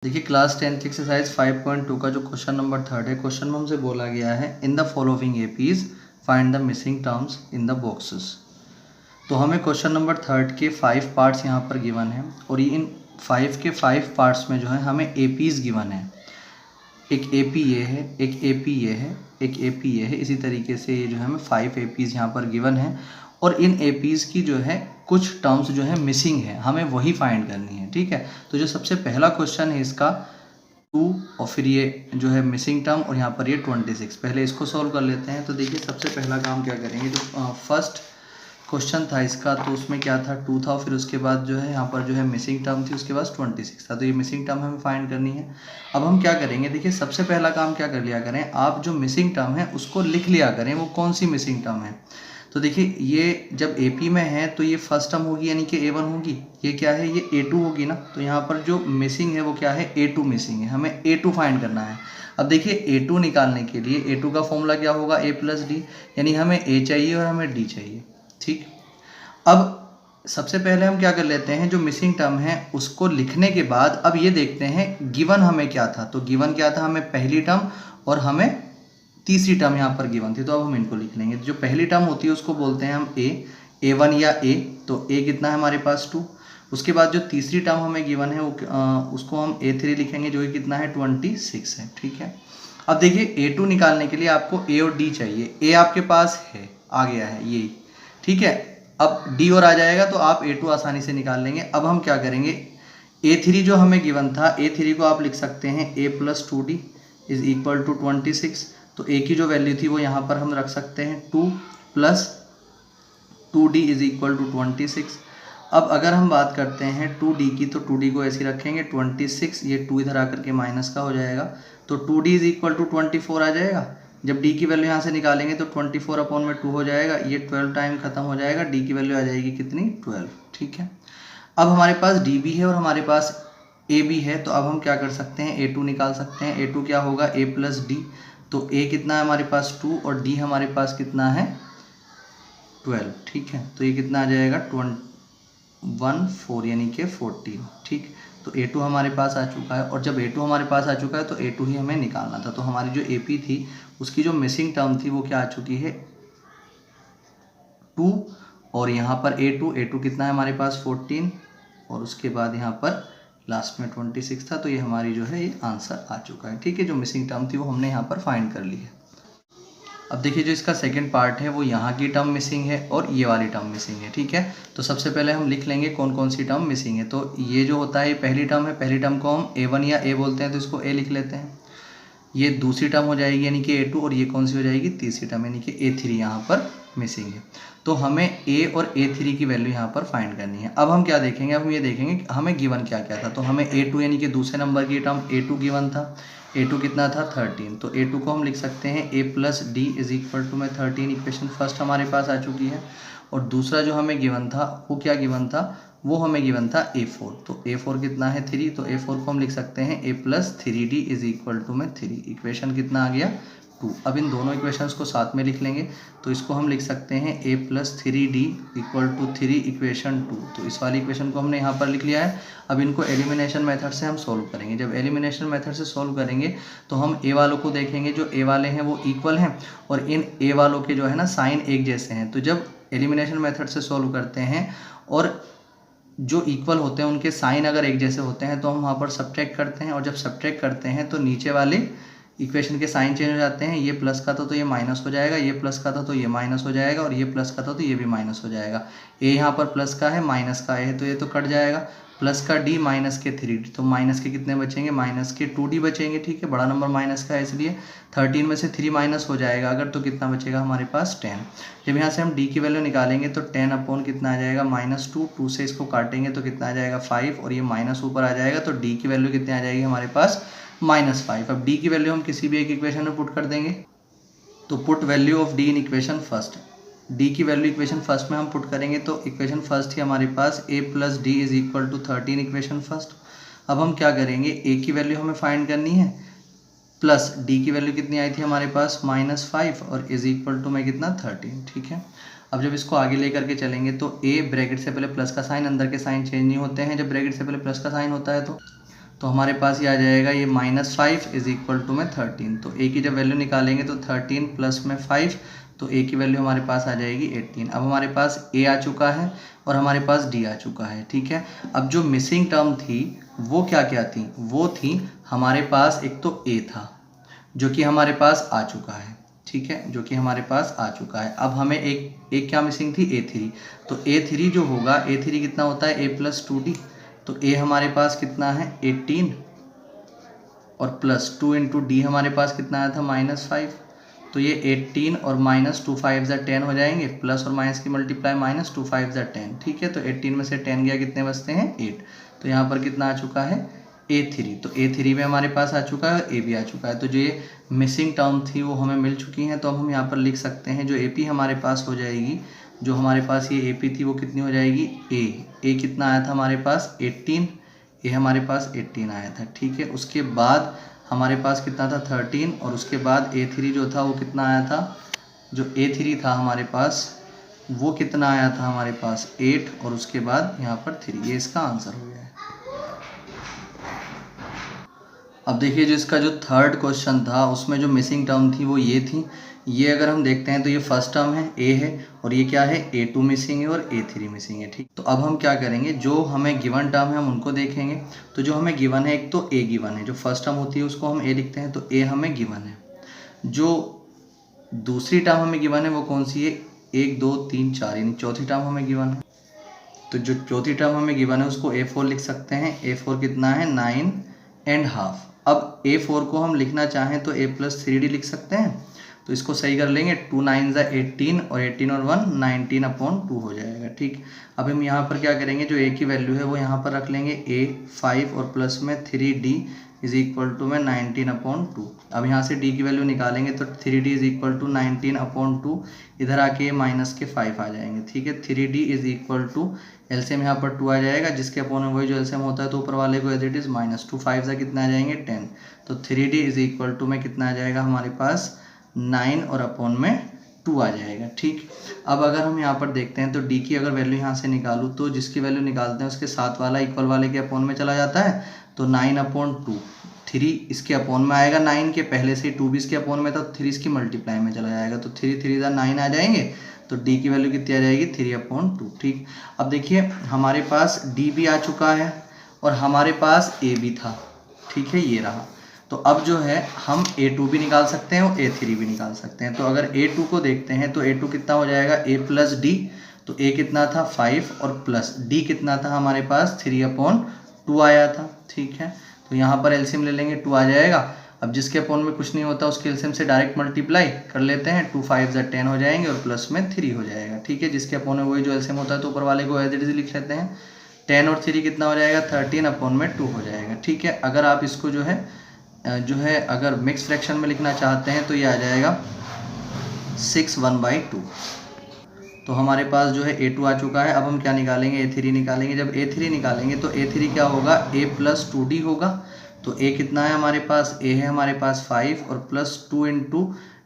देखिए क्लास 10 की एक्सरसाइज 5.2 का जो क्वेश्चन नंबर 3 है, क्वेश्चन में हमसे बोला गया है in the following APs find the missing terms in the boxes. तो हमें क्वेश्चन नंबर 3 के 5 पार्ट्स यहाँ पर गिवन है और इन 5 के 5 पार्ट्स में जो है हमें एपीज गिवन है। एक एपी ये है, एक एपी ये है, एक एपी ये है। इसी तरीके से ये जो है हमें 5 एपीज यहाँ पर गिवन है और इन एपीज की जो है कुछ टर्म्स जो है मिसिंग है, हमें वही फाइंड करनी है। ठीक है, तो जो सबसे पहला क्वेश्चन है इसका 2 और फिर ये जो है मिसिंग टर्म और यहाँ पर ये 26। पहले इसको सॉल्व कर लेते हैं। तो देखिए सबसे पहला काम क्या करेंगे, जो फर्स्ट क्वेश्चन था इसका तो उसमें क्या था 2 था और फिर उसके बाद जो है यहाँ पर जो है मिसिंग टर्म थी, उसके बाद 26 था। तो ये मिसिंग टर्म हमें फाइंड करनी है। अब हम क्या करेंगे, देखिए सबसे पहला काम क्या कर लिया करें, आप जो मिसिंग टर्म है उसको लिख लिया करें। वो कौन सी मिसिंग टर्म है, तो देखिए ये जब AP में है तो ये फर्स्ट टर्म होगी यानी कि A1 होगी। ये क्या है, ये A2 होगी ना। तो यहाँ पर जो मिसिंग है वो क्या है, A2 मिसिंग है। हमें A2 फाइंड करना है। अब देखिए A2 निकालने के लिए A2 का फॉर्मूला क्या होगा, A प्लस डी, यानी हमें A चाहिए और हमें D चाहिए। ठीक, अब सबसे पहले हम क्या कर लेते हैं, जो मिसिंग टर्म है उसको लिखने के बाद अब ये देखते हैं गिवन हमें क्या था। तो गिवन क्या था, हमें पहली टर्म और हमें तीसरी टर्म यहाँ पर गिवन थी। तो अब हम इनको लिख लेंगे। जो पहली टर्म होती है उसको बोलते हैं हम A1 या A। तो A कितना है हमारे पास 2। उसके बाद जो तीसरी टर्म हमें गिवन है वो उसको हम A3 लिखेंगे, जो कि कितना है 26 है। ठीक है, अब देखिए A2 निकालने के लिए आपको A और D चाहिए। A आपके पास है, आ गया है ये। ठीक है, अब D और आ जाएगा तो आप A2 आसानी से निकाल लेंगे। अब हम क्या करेंगे, A3 जो हमें गिवन था, A3 को आप लिख सकते हैं A plus 2D is equal to 26। तो A की जो वैल्यू थी वो यहाँ पर हम रख सकते हैं 2 plus 2D is equal to 26। अब अगर हम बात करते हैं 2D की, तो 2D को ऐसे रखेंगे 26, ये 2 इधर आकर के माइनस का हो जाएगा। तो 2D इज इक्वल टू 24 आ जाएगा। जब D की वैल्यू यहाँ से निकालेंगे तो 24 अपॉन में 2 हो जाएगा, ये 12 टाइम खत्म हो जाएगा। D की वैल्यू आ जाएगी कितनी, 12। ठीक है, अब हमारे पास D भी है और हमारे पास A भी है। तो अब हम क्या कर सकते हैं, A2 निकाल सकते हैं। A2 क्या होगा, A प्लस डी। तो A कितना है हमारे पास 2 और D हमारे पास कितना है 12। ठीक है, तो ये कितना आ जाएगा 14 यानी कि 14। ठीक, तो A2 हमारे पास आ चुका है और जब A2 हमारे पास आ चुका है तो A2 ही हमें निकालना था। तो हमारी जो AP थी उसकी जो मिसिंग टर्म थी वो क्या आ चुकी है 2 और यहाँ पर A2 कितना है हमारे पास 14 और उसके बाद यहाँ पर लास्ट में 26 था। तो ये हमारी जो है ये आंसर आ चुका है। ठीक है, जो मिसिंग टर्म थी वो हमने यहाँ पर फाइंड कर ली है। अब देखिए जो इसका सेकंड पार्ट है वो यहाँ की टर्म मिसिंग है और ये वाली टर्म मिसिंग है। ठीक है, तो सबसे पहले हम लिख लेंगे कौन कौन सी टर्म मिसिंग है। तो ये जो होता है ये पहली टर्म है, पहली टर्म को हम A1 या A बोलते हैं तो इसको A लिख लेते हैं। ये दूसरी टर्म हो जाएगी यानी कि A2 और ये कौन सी हो जाएगी, तीसरी टर्म यानी कि A3 यहाँ पर मिसिंग है। तो हमें A और A3 की वैल्यू यहाँ पर फाइंड करनी है। अब हम क्या देखेंगे, अब हम ये देखेंगे कि हमें गिवन क्या क्या था। तो हमें A2 यानी कि दूसरे नंबर की टर्म A2 गिवन था। A2 कितना था 13। तो A2 को हम लिख सकते हैं A plus D is equal to में 13। इक्वेशन फर्स्ट हमारे पास आ चुकी है। और दूसरा जो हमें गिवन था वो क्या गिवन था, वो हमें गिवन था A4। तो A4 कितना है 3। तो A4 को हम लिख सकते हैं A plus 3D is equal to में 3। इक्वेशन कितना आ गया 2। अब इन दोनों इक्वेशंस को साथ में लिख लेंगे। तो इसको हम लिख सकते हैं A plus 3D equal to 3 equation 2। तो इस वाली इक्वेशन को हमने यहाँ पर लिख लिया है। अब इनको एलिमिनेशन मेथड से हम सोल्व करेंगे। जब एलिमिनेशन मेथड से सोल्व करेंगे तो हम A वालों को देखेंगे, जो A वाले हैं वो इक्वल हैं और इन A वालों के जो है ना साइन एक जैसे हैं। तो जब एलिमिनेशन मेथड से सोल्व करते हैं और जो इक्वल होते हैं उनके साइन अगर एक जैसे होते हैं तो हम वहाँ पर सब्ट्रैक्ट करते हैं और जब सब्ट्रैक्ट करते हैं तो नीचे वाले इक्वेशन के साइन चेंज हो जाते हैं। ये प्लस का था तो ये माइनस हो जाएगा, ये प्लस का था तो ये माइनस हो जाएगा और ये प्लस का था तो ये भी माइनस हो जाएगा। ए यहाँ पर प्लस का है, माइनस का है तो ये तो कट जाएगा। प्लस का डी माइनस के 3D, तो माइनस के कितने बचेंगे, माइनस के 2D बचेंगे। ठीक है, बड़ा नंबर माइनस का है इसलिए 13 में से 3 माइनस हो जाएगा अगर, तो कितना बचेगा हमारे पास 10। जब यहाँ से हम डी की वैल्यू निकालेंगे तो 10 अपॉन कितना आ जाएगा -2। 2 से इसको काटेंगे तो कितना आ जाएगा 5 और ये माइनस ऊपर आ जाएगा। तो डी की वैल्यू कितनी आ जाएगी हमारे पास -5। अब डी की वैल्यू हम किसी भी एक इक्वेशन में पुट कर देंगे। तो put value of D in equation first. D की वैल्यू इक्वेशन फर्स्ट में हम पुट करेंगे तो इक्वेशन फर्स्ट ही हमारे पास A plus D is equal to 13 equation first. अब हम क्या करेंगे, A की वैल्यू हमें फाइंड करनी है प्लस डी की वैल्यू कितनी आई थी हमारे पास -5 और इज इक्वल टू में कितना 13। ठीक है, अब जब इसको आगे लेकर के चलेंगे तो A ब्रैकेट से पहले प्लस का साइन, अंदर के साइन चेंज नहीं होते हैं जब ब्रैकेट से पहले प्लस का साइन होता है। तो हमारे पास ये आ जाएगा ये -5 इज इक्वल टू में 13। तो ए की जब वैल्यू निकालेंगे तो 13 प्लस में 5, तो ए की वैल्यू हमारे पास आ जाएगी 18। अब हमारे पास ए आ चुका है और हमारे पास डी आ चुका है, ठीक है। अब जो मिसिंग टर्म थी वो क्या क्या थी, वो थी हमारे पास एक तो ए था जो कि हमारे पास आ चुका है, ठीक है, जो कि हमारे पास आ चुका है। अब हमें एक क्या मिसिंग थी, A3। तो A3 जो होगा, A3 कितना होता है a + 2d। तो a हमारे पास कितना है 18 और +2 × d हमारे पास कितना आया था -5। तो ये 18 और -2 5 = 10 हो जाएंगे, प्लस और माइनस की मल्टीप्लाई, -2 5 = 10, ठीक है। तो 18 में से 10 गया, कितने बचते हैं 8। तो यहाँ पर कितना आ चुका है A3। तो A3 में हमारे पास आ चुका है और A भी आ चुका है। तो जो ये मिसिंग टर्म थी वो हमें मिल चुकी हैं। तो अब हम यहाँ पर लिख सकते हैं जो AP हमारे पास हो जाएगी, जो हमारे पास ये AP थी वो कितनी हो जाएगी A कितना आया था हमारे पास 18, A हमारे पास 18 आया था, ठीक है। उसके बाद हमारे पास कितना था 13 और उसके बाद A3 जो था वो कितना आया था, जो A3 था हमारे पास वो कितना आया था हमारे पास 8 और उसके बाद यहाँ पर 3। ये इसका आंसर हो गया है। अब देखिए जो इसका जो थर्ड क्वेश्चन था उसमें जो मिसिंग टर्म थी वो ये थी। ये अगर हम देखते हैं तो ये फर्स्ट टर्म है A है और ये क्या है A2 मिसिंग है और A3 मिसिंग है, ठीक। तो अब हम क्या करेंगे, जो हमें गिवन टर्म है हम उनको देखेंगे। तो जो हमें गिवन है एक तो A गिवन है, जो फर्स्ट टर्म होती है उसको हम A लिखते हैं, तो A हमें गिवन है। जो दूसरी टर्म हमें गिवन है वो कौन सी है, 1 2 3 4, यानी चौथी टर्म हमें गिवन है। तो जो चौथी टर्म हमें गिवन है उसको A4 लिख सकते हैं। A4 कितना है 9.5। अब A4 को हम लिखना चाहें तो A + 3D लिख सकते हैं। तो इसको सही कर लेंगे, 2 9 = 18 और 18 और 1 19/2 हो जाएगा, ठीक। अब हम यहाँ पर क्या करेंगे, जो A की वैल्यू है वो यहाँ पर रख लेंगे A5 और प्लस में 3D इज इक्वल टू में 19/2। अब यहाँ से D की वैल्यू निकालेंगे तो 3D इज इक्वल टू 19/2, इधर आके माइनस के 5 आ जाएंगे, ठीक है। 3D is equal to LCM यहाँ पर 2 आ जाएगा, जिसके अपॉन में वही जो एलसीएम होता है तो ऊपर वाले को एज इट इज़ -2 5 से कितना आ जाएंगे 10। तो 3D इज इक्वल टू में कितना आ जाएगा हमारे पास 9 और अपॉन में 2 आ जाएगा, ठीक। अब अगर हम यहाँ पर देखते हैं तो D की अगर वैल्यू यहाँ से निकालूँ तो जिसकी वैल्यू निकालते हैं उसके साथ वाला इक्वल वाले के अपॉन में चला जाता है, तो 9/2। 3 इसके अपॉन में आएगा 9 के, पहले से 2 भी इसके अपॉन में था, तो 3 इसकी मल्टीप्लाई में चला जाएगा, तो 3 3 = 9 आ जाएंगे। तो D की वैल्यू कितनी आ जाएगी 3/2, ठीक। अब देखिए हमारे पास D भी आ चुका है और हमारे पास A भी था, ठीक है, ये रहा। तो अब जो है हम A2 भी निकाल सकते हैं और A3 भी निकाल सकते हैं। तो अगर A2 को देखते हैं तो A2 कितना हो जाएगा A + D। तो A कितना था 5 और प्लस D कितना था हमारे पास 3/2 आया था, ठीक है। तो यहाँ पर एलसीएम ले लेंगे, 2 आ जाएगा। अब जिसके अपॉन में कुछ नहीं होता उसके एलसीएम से डायरेक्ट मल्टीप्लाई कर लेते हैं, 2 5 = 10 हो जाएंगे और प्लस में 3 हो जाएगा, ठीक है। जिसके अपॉन में वही जो एलसीएम होता है तो ऊपर वाले को एज इट इज लिख लेते हैं। 10 और 3 कितना हो जाएगा 13/2 हो जाएगा, ठीक है। अगर आप इसको जो है अगर मिक्स फ्रैक्शन में लिखना चाहते हैं तो ये आ जाएगा 6/1/2। तो हमारे पास जो है A2 आ चुका है। अब हम क्या निकालेंगे, A3 निकालेंगे। जब A3 निकालेंगे तो A3 क्या होगा A + 2D होगा। तो A कितना है हमारे पास, A है हमारे पास 5 और +2 ×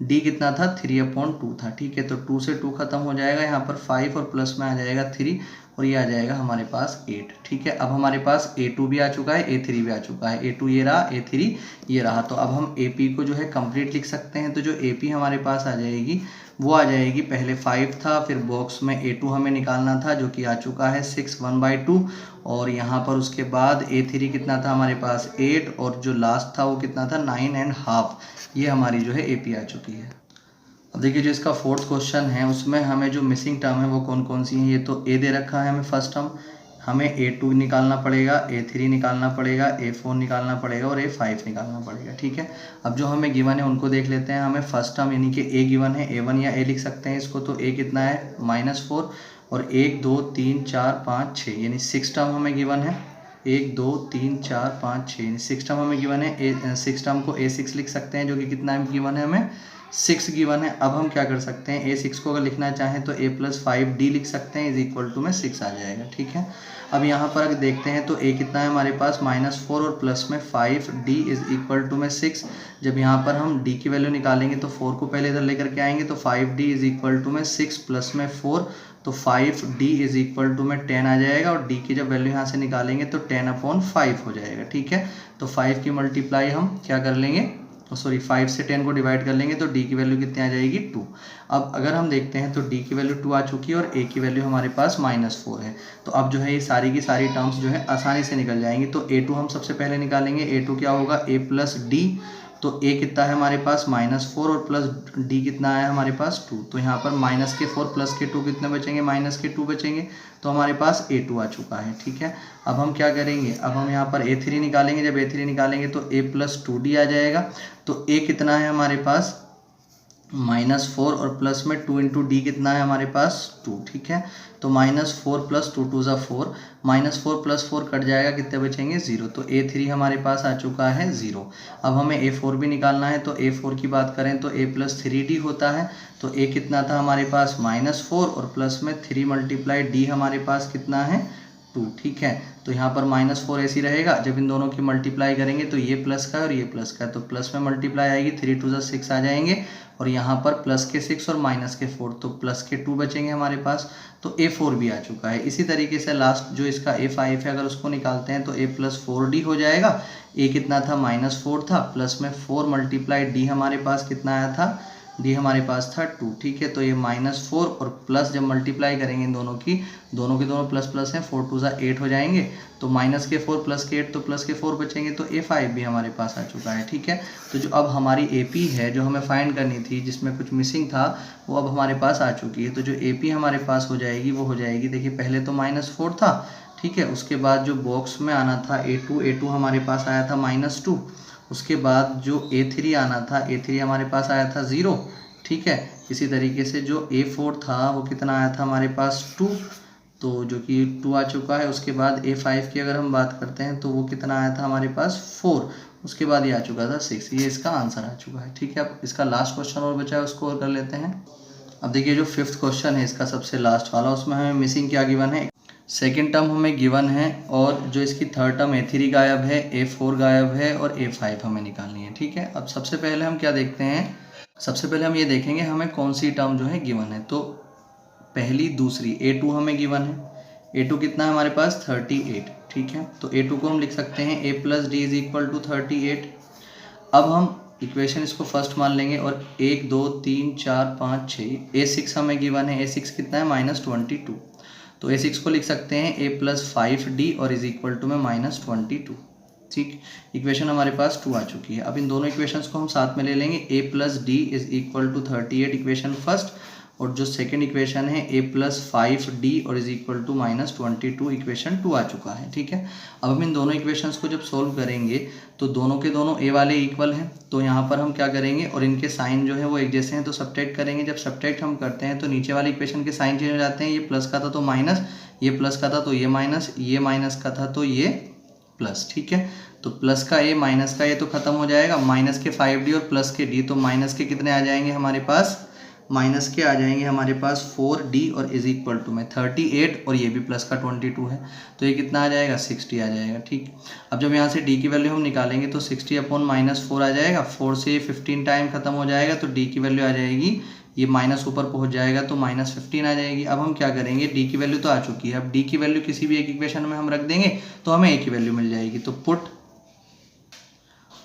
D कितना था 3/2 था, ठीक है। तो 2 से 2 खत्म हो जाएगा, यहाँ पर 5 और प्लस में आ जाएगा 3 और ये आ जाएगा हमारे पास 8, ठीक है। अब हमारे पास A2 भी आ चुका है, A3 भी आ चुका है। A2 ये रहा, A3 ये रहा। तो अब हम AP को जो है कंप्लीट लिख सकते हैं। तो जो AP हमारे पास आ जाएगी वो आ जाएगी, पहले 5 था, फिर बॉक्स में A2 हमें निकालना था जो कि आ चुका है 6/1/2 और यहाँ पर उसके बाद A3 कितना था हमारे पास 8 और जो लास्ट था वो कितना था 9.5। ये हमारी जो है AP आ चुकी है। अब देखिए जो इसका फोर्थ क्वेश्चन है उसमें हमें जो मिसिंग टर्म है वो कौन कौन सी हैं। ये तो A दे रखा है हमें फर्स्ट टर्म, हमें A2 निकालना पड़ेगा, A3 निकालना पड़ेगा, A4 निकालना पड़ेगा और A5 निकालना पड़ेगा, ठीक है। अब जो हमें गिवन है उनको देख लेते हैं। हमें फर्स्ट टर्म यानी कि A गिवन है, A1 या A लिख सकते हैं इसको। तो A कितना है -4 और 1 2 3 4 5 6 यानी 6 टर्म हमें गिवन है। 1 2 3 4 5 6 यानी 6 टर्म हमें गिवन है। 6 टर्म को A6 लिख सकते हैं जो कि कितना गिवन है हमें 6 गिवन है। अब हम क्या कर सकते हैं, A6 को अगर लिखना चाहें तो A + 5D लिख सकते हैं इज इक्वल टू में 6 आ जाएगा, ठीक है। अब यहाँ पर अगर देखते हैं तो A कितना है हमारे पास -4 और प्लस में 5D इज इक्वल टू में 6। जब यहाँ पर हम D की वैल्यू निकालेंगे तो 4 को पहले इधर लेकर के आएंगे तो 5D इज इक्वल टू में 6 प्लस में 4, तो 5d इज इक्वल टू में 10 आ जाएगा और d की जब वैल्यू यहाँ से निकालेंगे तो 10/5 हो जाएगा। ठीक है, तो 5 की मल्टीप्लाई हम क्या कर लेंगे, सॉरी 5 से 10 को डिवाइड कर लेंगे तो d की वैल्यू कितनी आ जाएगी 2। अब अगर हम देखते हैं तो d की वैल्यू 2 आ चुकी है और a की वैल्यू हमारे पास -4 है। तो अब जो है ये सारी की सारी टर्म्स जो है आसानी से निकल जाएंगी। तो a2 हम सबसे पहले निकालेंगे, a2 क्या होगा a प्लस d, तो a कितना है हमारे पास -4 और प्लस d कितना है हमारे पास 2। तो यहाँ पर -4 प्लस के 2 कितने बचेंगे, -2 बचेंगे। तो हमारे पास a2 आ चुका है। ठीक है, अब हम क्या करेंगे, अब हम यहाँ पर a3 निकालेंगे। जब a3 निकालेंगे तो a प्लस 2d आ जाएगा। तो a कितना है हमारे पास -4 और प्लस में 2 इंटू डी कितना है हमारे पास 2। ठीक है, तो -4 प्लस 2 2 = 4, -4 प्लस 4 कट जाएगा, कितने बचेंगे 0। तो a3 हमारे पास आ चुका है 0। अब हमें a4 भी निकालना है। तो a4 की बात करें तो a प्लस 3d होता है। तो a कितना था हमारे पास -4 और प्लस में 3 × d हमारे पास कितना है 2। ठीक है, तो यहाँ पर -4 ऐसी रहेगा। जब इन दोनों की मल्टीप्लाई करेंगे तो ये प्लस का और ये प्लस का, तो प्लस में मल्टीप्लाई आएगी, 3 2 = 6 आ जाएंगे और यहाँ पर प्लस के 6 और माइनस के 4, तो प्लस के 2 बचेंगे हमारे पास। तो a4 भी आ चुका है। इसी तरीके से लास्ट जो इसका a5 है, अगर उसको निकालते हैं तो a प्लस 4d हो जाएगा। a कितना था -4 था, प्लस में 4 × d हमारे पास कितना आया था, d हमारे पास था 2। ठीक है, तो ये -4 और प्लस जब मल्टीप्लाई करेंगे इन दोनों की, दोनों के दोनों प्लस प्लस हैं, 4 2 = 8 हो जाएंगे। तो -4 प्लस के 8, तो प्लस के 4 बचेंगे। तो a5 भी हमारे पास आ चुका है। ठीक है, तो जो अब हमारी AP है जो हमें फाइंड करनी थी, जिसमें कुछ मिसिंग था, वो अब हमारे पास आ चुकी है। तो जो AP हमारे पास हो जाएगी वो हो जाएगी, देखिए पहले तो -4 था। ठीक है, उसके बाद जो बॉक्स में आना था A2 हमारे पास आया था -2। उसके बाद जो A3 आना था, A3 हमारे पास आया था 0। ठीक है, इसी तरीके से जो A4 था वो कितना आया था हमारे पास 2, तो जो कि 2 आ चुका है। उसके बाद A5 की अगर हम बात करते हैं तो वो कितना आया था हमारे पास 4। उसके बाद ये आ चुका था 6। ये इसका आंसर आ चुका है। ठीक है, अब इसका लास्ट क्वेश्चन और बचा है, उसको और कर लेते हैं। अब देखिए जो 5th क्वेश्चन है इसका सबसे लास्ट वाला, उसमें हमें मिसिंग क्या गिवन है, सेकेंड टर्म हमें गिवन है और जो इसकी थर्ड टर्म A3 गायब है, A4 गायब है और A5 हमें निकालनी है। ठीक है, अब सबसे पहले हम क्या देखते हैं, सबसे पहले हम ये देखेंगे हमें कौन सी टर्म जो है गिवन है। तो पहली दूसरी A2 हमें गिवन है। A2 कितना है हमारे पास 38। ठीक है, तो A2 को हम लिख सकते हैं a + d = 38। अब हम इक्वेशन इसको फर्स्ट मान लेंगे और 1 2 3 4 5 6 A6 हमें गिवन है। A6 कितना है -22। तो A6 को लिख सकते हैं a + 5d और इज इक्वल टू में -22। ठीक, इक्वेशन हमारे पास 2 आ चुकी है। अब इन दोनों इक्वेशंस को हम साथ में ले लेंगे, a + d = 38 इक्वेशन फर्स्ट, और जो सेकंड इक्वेशन है a + 5d और इज इक्वल टू -22 इक्वेशन 2 आ चुका है। ठीक है, अब हम इन दोनों इक्वेशंस को जब सोल्व करेंगे तो दोनों के दोनों a वाले इक्वल हैं। तो यहाँ पर हम क्या करेंगे, और इनके साइन जो है वो एक जैसे हैं, तो सब्ट्रैक्ट करेंगे। जब सब्ट्रैक्ट हम करते हैं तो नीचे वाले इक्वेशन के साइन चेंज हो जाते हैं। ये प्लस का था तो माइनस, ये प्लस का था तो ये माइनस, ये माइनस का था तो ये प्लस। ठीक है, तो प्लस का a माइनस का a तो खत्म हो जाएगा, माइनस के 5d और प्लस के d, तो माइनस के कितने आ जाएंगे हमारे पास, माइनस के आ जाएंगे हमारे पास 4d और इज इक्वल टू में 38 और ये भी प्लस का 22 है, तो ये कितना आ जाएगा 60 आ जाएगा। ठीक, अब जब यहाँ से d की वैल्यू हम निकालेंगे तो 60/-4 आ जाएगा। 4 से 15 टाइम खत्म हो जाएगा तो d की वैल्यू आ जाएगी, ये माइनस ऊपर पहुँच जाएगा तो -15 आ जाएगी। अब हम क्या करेंगे, d की वैल्यू तो आ चुकी है, अब d की वैल्यू किसी भी एक इक्वेशन में हम रख देंगे तो हमें a की वैल्यू मिल जाएगी। तो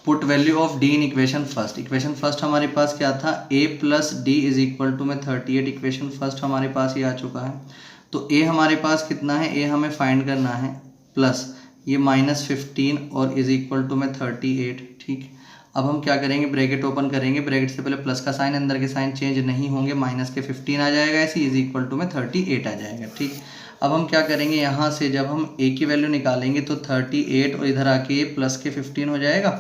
put value of d in equation first. Equation first हमारे पास क्या था, a + d is equal to में 38 इक्वेशन फर्स्ट हमारे पास ये आ चुका है। तो a हमारे पास कितना है, a हमें फाइंड करना है प्लस ये -15 और इज इक्वल टू में 38। ठीक, अब हम क्या करेंगे, ब्रैकेट ओपन करेंगे, ब्रैकेट से पहले प्लस का साइन, अंदर के साइन चेंज नहीं होंगे, माइनस के 15 आ जाएगा ऐसे, इज इक्वल टू में 38 आ जाएगा। ठीक, अब हम क्या करेंगे, यहाँ से जब हम a की वैल्यू निकालेंगे तो 38 और इधर आके ये प्लस के 15 हो जाएगा,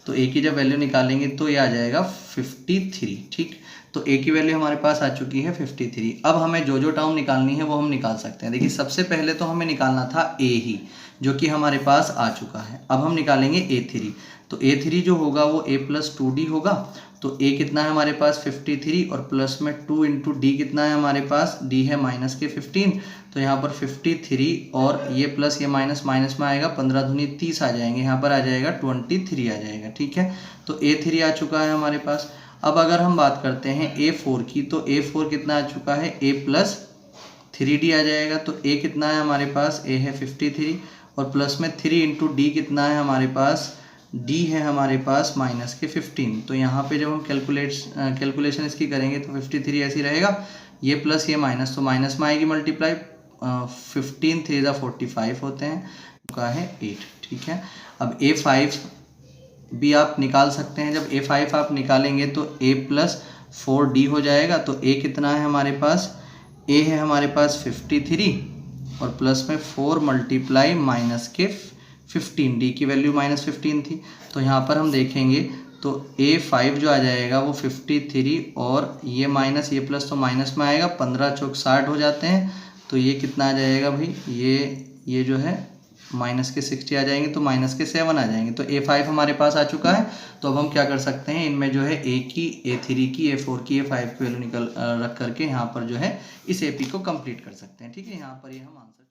तो a की जब वैल्यू निकालेंगे तो ये आ जाएगा 53। ठीक, तो a की वैल्यू हमारे पास आ चुकी है 53। अब हमें जो जो टर्म निकालनी है वो हम निकाल सकते हैं। देखिए सबसे पहले तो हमें निकालना था a ही, जो कि हमारे पास आ चुका है। अब हम निकालेंगे a3, तो a3 जो होगा वो a + 2d होगा। तो a कितना है हमारे पास 53 और प्लस में 2 इंटू d कितना है हमारे पास, d है माइनस के 15, तो यहाँ पर 53 और ये प्लस ये माइनस माइनस में आएगा, 15 दूनी 30 आ जाएंगे, यहाँ पर आ जाएगा 23 आ जाएगा। ठीक है, तो a3 आ चुका है हमारे पास। अब अगर हम बात करते हैं a4 की, तो a4 कितना आ चुका है, a + 3D आ जाएगा। तो A कितना है हमारे पास, A है 53 और प्लस में 3 इंटू D कितना है हमारे पास, D है हमारे पास माइनस के 15। तो यहाँ पे जब हम कैलकुलेशन इसकी करेंगे तो 53 ऐसी रहेगा, ये प्लस ये माइनस, तो माइनस में आएगी मल्टीप्लाई, 15 3 ज़ा 45 होते हैं, का है 8। ठीक है, अब A5 भी आप निकाल सकते हैं। जब A5 आप निकालेंगे तो A प्लस 4D हो जाएगा। तो A कितना है हमारे पास, A है हमारे पास 53 और प्लस में 4 मल्टीप्लाई माइनस के 15, D की वैल्यू -15 थी। तो यहाँ पर हम देखेंगे तो A5 जो आ जाएगा वो 53 और ये माइनस ये प्लस, तो माइनस में आएगा, 15 चौक 60 हो जाते हैं। तो ये कितना आ जाएगा भाई, ये जो है माइनस के 60 आ जाएंगे, तो माइनस के 7 आ जाएंगे। तो A5 हमारे पास आ चुका है। तो अब हम क्या कर सकते हैं, इनमें जो है A की, A3 की, A4 की, A5 की वैल्यू रख करके यहाँ पर जो है इस AP को कंप्लीट कर सकते हैं। ठीक है, यहाँ पर ये हम आंसर